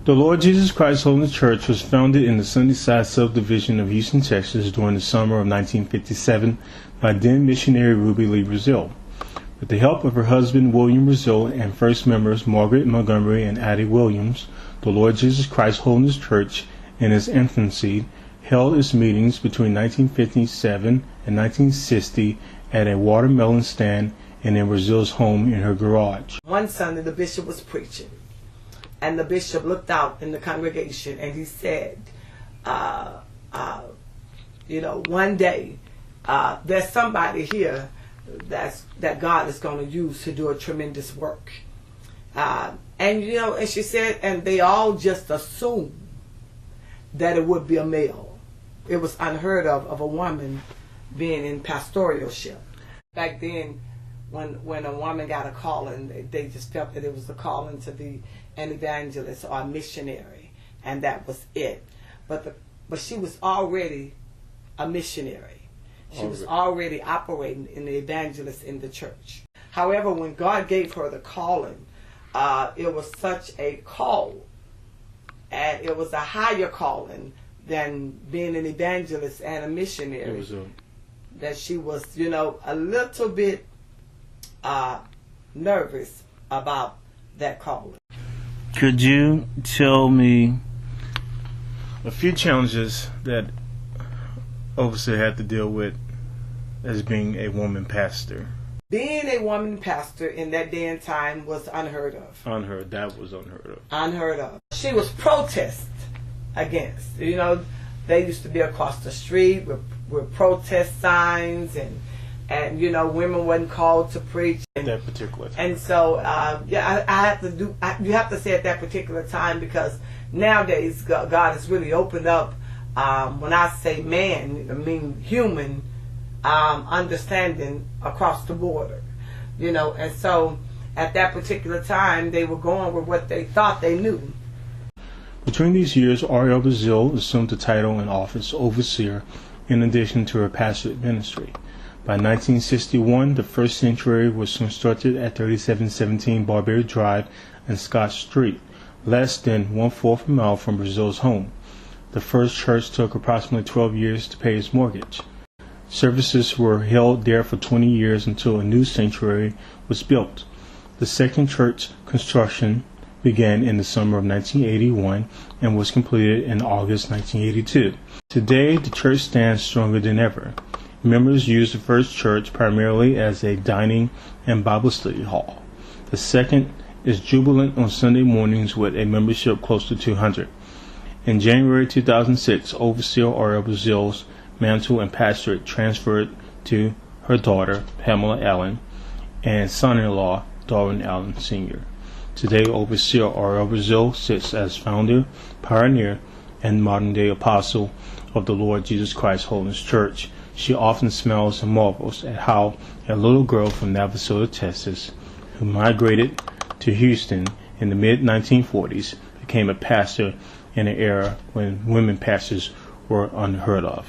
The Lord Jesus Christ Holiness Church was founded in the Sunnyside subdivision of Houston, Texas during the summer of 1957 by then missionary Ruby Lee Braziel. With the help of her husband William Braziel and first members Margaret Montgomery and Addie Williams, the Lord Jesus Christ Holiness Church in its infancy held its meetings between 1957 and 1960 at a watermelon stand and in Braziel's home in her garage. One Sunday the bishop was preaching, and the bishop looked out in the congregation and he said, one day there's somebody here that God is going to use to do a tremendous work. And she said, and they all just assumed that it would be a male. It was unheard of a woman being in pastoralship. Back then, when a woman got a calling, they just felt that it was a calling to be an evangelist or a missionary, and that was it. But she was already a missionary. She was already operating in the evangelist in the church. However, when God gave her the calling, it was such a call, and it was a higher calling than being an evangelist and a missionary. That she was, a little bit nervous about that calling. Could you tell me a few challenges that Overseer had to deal with as being a woman pastor? Being a woman pastor in that day and time was unheard of. That was unheard of. Unheard of. She was protested against. They used to be across the street with protest signs, and women wasn't called to preach. At that particular time. And so, you have to say at that particular time, because nowadays God has really opened up, when I say man, I mean human, understanding across the border, and so at that particular time they were going with what they thought they knew. Between these years, Ariel Braziel assumed the title and office overseer in addition to her pastorate ministry. By 1961, the first sanctuary was constructed at 3717 Barbary Drive and Scott Street, less than 1/4 mile from Braziel's home. The first church took approximately 12 years to pay its mortgage. Services were held there for 20 years until a new sanctuary was built. The second church construction began in the summer of 1981 and was completed in August 1982. Today, the church stands stronger than ever. Members use the first church primarily as a dining and Bible study hall. The second is jubilant on Sunday mornings with a membership close to 200. In January 2006, Overseer Ariel Braziel's mantle and pastorate transferred to her daughter, Pamela Allen, and son-in-law, Darwin Allen Sr. Today, Overseer Ariel Braziel sits as founder, pioneer, and modern-day apostle of the Lord Jesus Christ Holiness Church. She often smiles and marvels at how a little girl from Navasota, Texas, who migrated to Houston in the mid-1940s, became a pastor in an era when women pastors were unheard of.